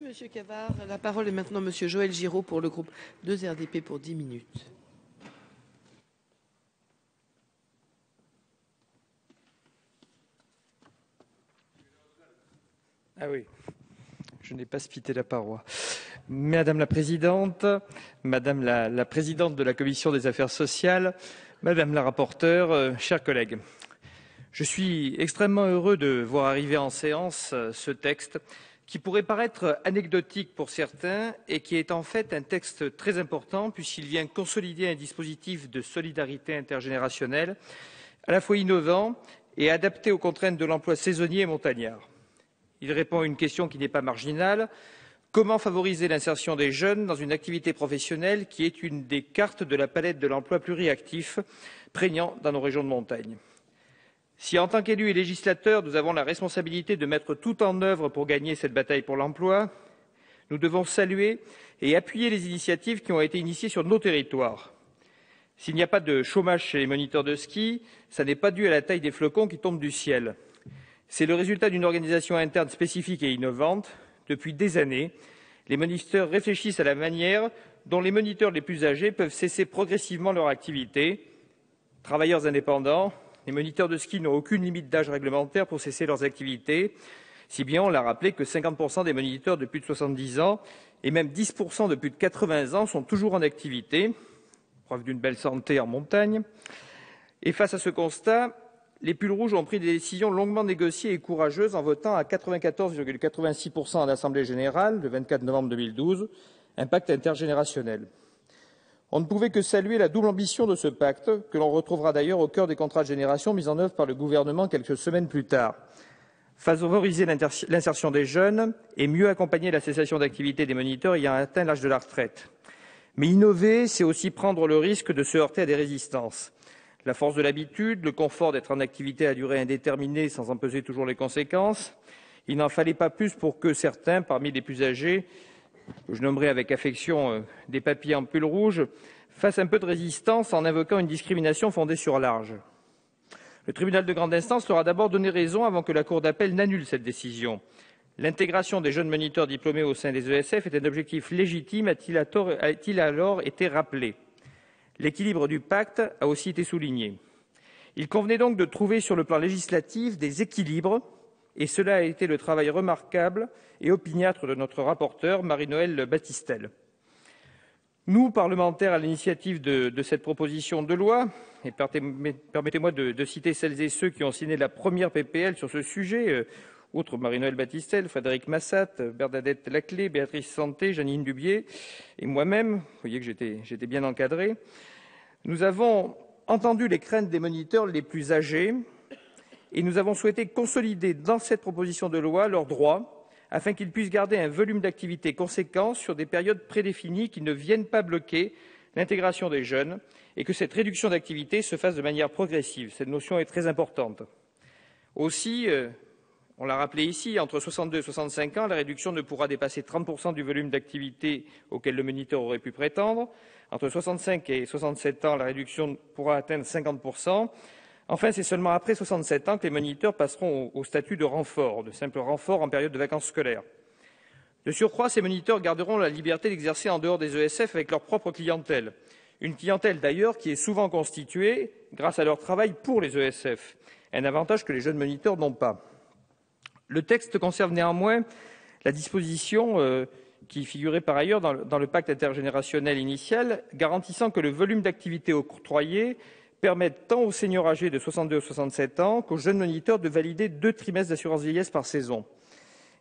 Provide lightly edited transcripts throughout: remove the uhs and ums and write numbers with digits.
Monsieur Cavard, la parole est maintenant Monsieur Joël Giraud pour le groupe 2RDP pour 10 minutes. Ah oui, je n'ai pas spité la paroi. Madame la Présidente, Madame la Présidente de la Commission des Affaires sociales, Madame la rapporteure, chers collègues, je suis extrêmement heureux de voir arriver en séance ce texte qui pourrait paraître anecdotique pour certains et qui est en fait un texte très important puisqu'il vient consolider un dispositif de solidarité intergénérationnelle à la fois innovant et adapté aux contraintes de l'emploi saisonnier et montagnard. Il répond à une question qui n'est pas marginale. Comment favoriser l'insertion des jeunes dans une activité professionnelle qui est une des cartes de la palette de l'emploi pluriactif prégnant dans nos régions de montagne? Si, en tant qu'élus et législateurs, nous avons la responsabilité de mettre tout en œuvre pour gagner cette bataille pour l'emploi, nous devons saluer et appuyer les initiatives qui ont été initiées sur nos territoires. S'il n'y a pas de chômage chez les moniteurs de ski, ça n'est pas dû à la taille des flocons qui tombent du ciel. C'est le résultat d'une organisation interne spécifique et innovante. Depuis des années, les moniteurs réfléchissent à la manière dont les moniteurs les plus âgés peuvent cesser progressivement leur activité. Travailleurs indépendants, les moniteurs de ski n'ont aucune limite d'âge réglementaire pour cesser leurs activités, si bien on l'a rappelé que 50% des moniteurs de plus de 70 ans et même 10% de plus de 80 ans sont toujours en activité, preuve d'une belle santé en montagne. Et face à ce constat, les pulls rouges ont pris des décisions longuement négociées et courageuses en votant à 94,86% en Assemblée générale le 24 novembre 2012 un pacte intergénérationnel. On ne pouvait que saluer la double ambition de ce pacte, que l'on retrouvera d'ailleurs au cœur des contrats de génération mis en œuvre par le gouvernement quelques semaines plus tard. Favoriser l'insertion des jeunes et mieux accompagner la cessation d'activité des moniteurs ayant atteint l'âge de la retraite. Mais innover, c'est aussi prendre le risque de se heurter à des résistances. La force de l'habitude, le confort d'être en activité à durée indéterminée sans en peser toujours les conséquences. Il n'en fallait pas plus pour que certains, parmi les plus âgés, que je nommerai avec affection des papis en pull rouge, fassent un peu de résistance en invoquant une discrimination fondée sur l'âge. Le tribunal de grande instance leur a d'abord donné raison avant que la cour d'appel n'annule cette décision. L'intégration des jeunes moniteurs diplômés au sein des ESF est un objectif légitime, a-t-il alors été rappelé. L'équilibre du pacte a aussi été souligné. Il convenait donc de trouver sur le plan législatif des équilibres, et cela a été le travail remarquable et opiniâtre de notre rapporteure, Marie-Noëlle Battistel. Nous, parlementaires à l'initiative de cette proposition de loi, et permettez-moi de citer celles et ceux qui ont signé la première PPL sur ce sujet, outre Marie-Noëlle Battistel, Frédéric Massat, Bernadette Laclais, Béatrice Santé, Janine Dubié et moi-même, vous voyez que j'étais bien encadré, nous avons entendu les craintes des moniteurs les plus âgés et nous avons souhaité consolider dans cette proposition de loi leurs droits afin qu'ils puissent garder un volume d'activité conséquent sur des périodes prédéfinies qui ne viennent pas bloquer l'intégration des jeunes et que cette réduction d'activité se fasse de manière progressive. Cette notion est très importante. Aussi, on l'a rappelé ici, entre 62 et 65 ans, la réduction ne pourra dépasser 30% du volume d'activité auquel le moniteur aurait pu prétendre. Entre 65 et 67 ans, la réduction pourra atteindre 50%. Enfin, c'est seulement après 67 ans que les moniteurs passeront au statut de renfort, de simple renfort en période de vacances scolaires. De surcroît, ces moniteurs garderont la liberté d'exercer en dehors des ESF avec leur propre clientèle. Une clientèle d'ailleurs qui est souvent constituée grâce à leur travail pour les ESF, un avantage que les jeunes moniteurs n'ont pas. Le texte conserve néanmoins la disposition qui figurait par ailleurs dans le pacte intergénérationnel initial, garantissant que le volume d'activité octroyé permette tant aux seniors âgés de 62 à 67 ans qu'aux jeunes moniteurs de valider 2 trimestres d'assurance vieillesse par saison.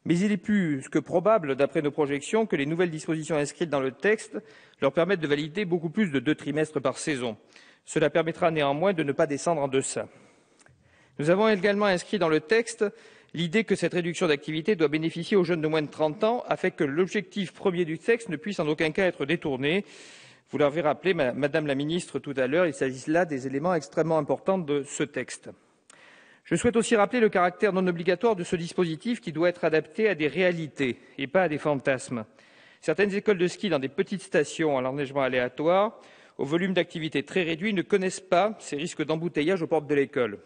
Mais il est plus que probable, d'après nos projections, que les nouvelles dispositions inscrites dans le texte leur permettent de valider beaucoup plus de 2 trimestres par saison. Cela permettra néanmoins de ne pas descendre en deçà. Nous avons également inscrit dans le texte l'idée que cette réduction d'activité doit bénéficier aux jeunes de moins de 30 ans afin que l'objectif premier du texte ne puisse en aucun cas être détourné. Vous l'avez rappelé, Madame la Ministre, tout à l'heure, il s'agit là des éléments extrêmement importants de ce texte. Je souhaite aussi rappeler le caractère non obligatoire de ce dispositif qui doit être adapté à des réalités et pas à des fantasmes. Certaines écoles de ski dans des petites stations à l'enneigement aléatoire, au volume d'activité très réduit, ne connaissent pas ces risques d'embouteillage aux portes de l'école.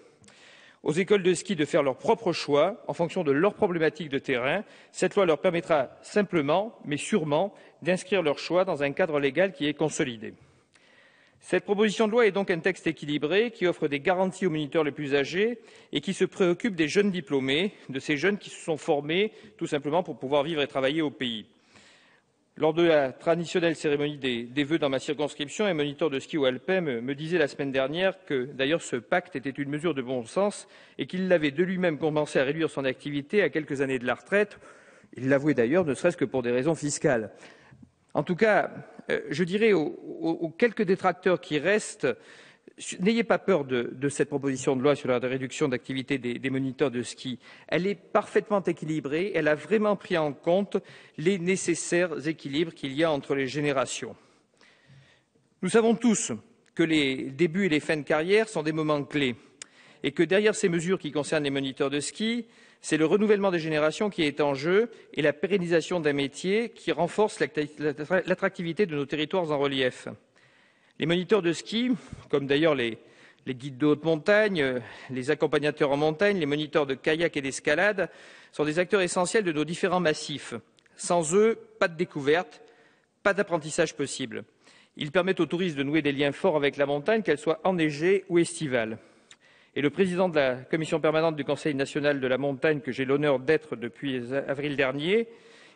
aux écoles de ski de faire leurs propres choix en fonction de leurs problématiques de terrain. Cette loi leur permettra simplement, mais sûrement, d'inscrire leurs choix dans un cadre légal qui est consolidé. Cette proposition de loi est donc un texte équilibré qui offre des garanties aux moniteurs les plus âgés et qui se préoccupe des jeunes diplômés, de ces jeunes qui se sont formés tout simplement pour pouvoir vivre et travailler au pays. Lors de la traditionnelle cérémonie des vœux dans ma circonscription, un moniteur de ski ou alpin me disait la semaine dernière que, d'ailleurs, ce pacte était une mesure de bon sens et qu'il l'avait de lui-même commencé à réduire son activité à quelques années de la retraite. Il l'avouait d'ailleurs, ne serait-ce que pour des raisons fiscales. En tout cas, je dirais aux quelques détracteurs qui restent, n'ayez pas peur de cette proposition de loi sur la réduction d'activité des moniteurs de ski. Elle est parfaitement équilibrée, elle a vraiment pris en compte les nécessaires équilibres qu'il y a entre les générations. Nous savons tous que les débuts et les fins de carrière sont des moments clés et que derrière ces mesures qui concernent les moniteurs de ski, c'est le renouvellement des générations qui est en jeu et la pérennisation d'un métier qui renforce l'attractivité de nos territoires en relief. Les moniteurs de ski, comme d'ailleurs les guides de haute montagne, les accompagnateurs en montagne, les moniteurs de kayak et d'escalade, sont des acteurs essentiels de nos différents massifs. Sans eux, pas de découverte, pas d'apprentissage possible. Ils permettent aux touristes de nouer des liens forts avec la montagne, qu'elle soit enneigée ou estivale. Et le président de la commission permanente du Conseil national de la montagne, que j'ai l'honneur d'être depuis avril dernier,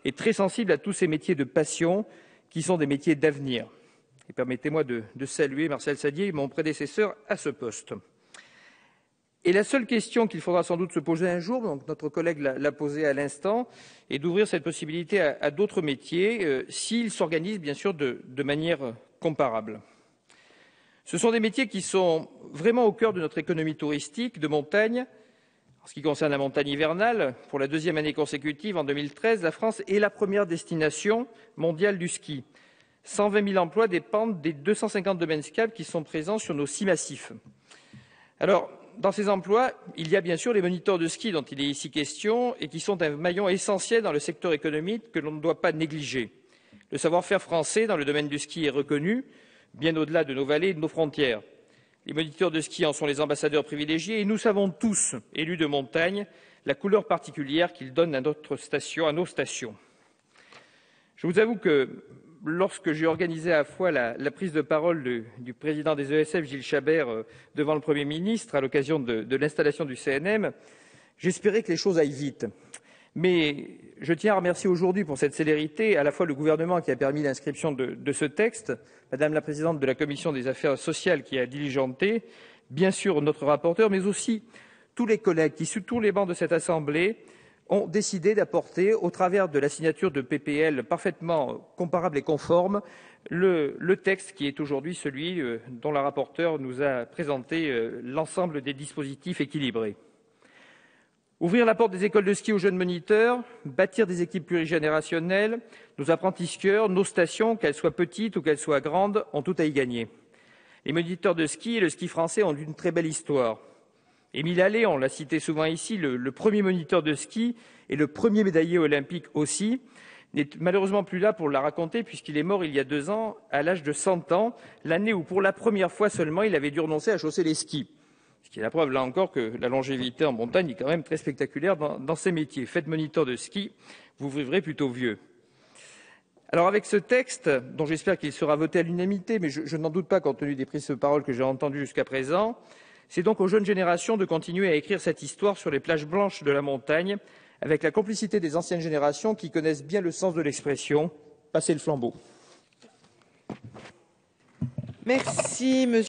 est très sensible à tous ces métiers de passion qui sont des métiers d'avenir. Et permettez-moi de saluer Marcel Sadier, mon prédécesseur à ce poste. Et la seule question qu'il faudra sans doute se poser un jour, donc notre collègue l'a posée à l'instant, est d'ouvrir cette possibilité à d'autres métiers, s'ils s'organisent bien sûr de manière comparable. Ce sont des métiers qui sont vraiment au cœur de notre économie touristique de montagne. En ce qui concerne la montagne hivernale, pour la deuxième année consécutive, en 2013, la France est la première destination mondiale du ski. 120 000 emplois dépendent des 250 domaines skiables qui sont présents sur nos 6 massifs. Alors, dans ces emplois, il y a bien sûr les moniteurs de ski dont il est ici question et qui sont un maillon essentiel dans le secteur économique que l'on ne doit pas négliger. Le savoir-faire français dans le domaine du ski est reconnu, bien au-delà de nos vallées et de nos frontières. Les moniteurs de ski en sont les ambassadeurs privilégiés et nous savons tous, élus de montagne, la couleur particulière qu'ils donnent à nos stations. Je vous avoue que lorsque j'ai organisé à la fois la prise de parole du président des ESF, Gilles Chabert, devant le Premier ministre à l'occasion de l'installation du CNM, j'espérais que les choses aillent vite. Mais je tiens à remercier aujourd'hui pour cette célérité à la fois le gouvernement qui a permis l'inscription de ce texte, Madame la présidente de la Commission des affaires sociales qui a diligenté, bien sûr notre rapporteur, mais aussi tous les collègues qui, sur tous les bancs de cette Assemblée, ont décidé d'apporter, au travers de la signature de PPL parfaitement comparables et conformes, le texte qui est aujourd'hui celui dont la rapporteure nous a présenté l'ensemble des dispositifs équilibrés. Ouvrir la porte des écoles de ski aux jeunes moniteurs, bâtir des équipes plurigénérationnelles, nos apprentis skieurs, nos stations, qu'elles soient petites ou qu'elles soient grandes, ont tout à y gagner. Les moniteurs de ski et le ski français ont une très belle histoire. Émile Allais, on l'a cité souvent ici, le premier moniteur de ski et le premier médaillé olympique aussi, n'est malheureusement plus là pour la raconter puisqu'il est mort il y a 2 ans, à l'âge de 100 ans, l'année où pour la première fois seulement il avait dû renoncer à chausser les skis. Ce qui est la preuve, là encore, que la longévité en montagne est quand même très spectaculaire dans ces métiers. Faites moniteur de ski, vous vivrez plutôt vieux. Alors avec ce texte, dont j'espère qu'il sera voté à l'unanimité, mais je n'en doute pas compte tenu des prises de parole que j'ai entendues jusqu'à présent, c'est donc aux jeunes générations de continuer à écrire cette histoire sur les plages blanches de la montagne, avec la complicité des anciennes générations qui connaissent bien le sens de l'expression « passer le flambeau ». Merci, monsieur.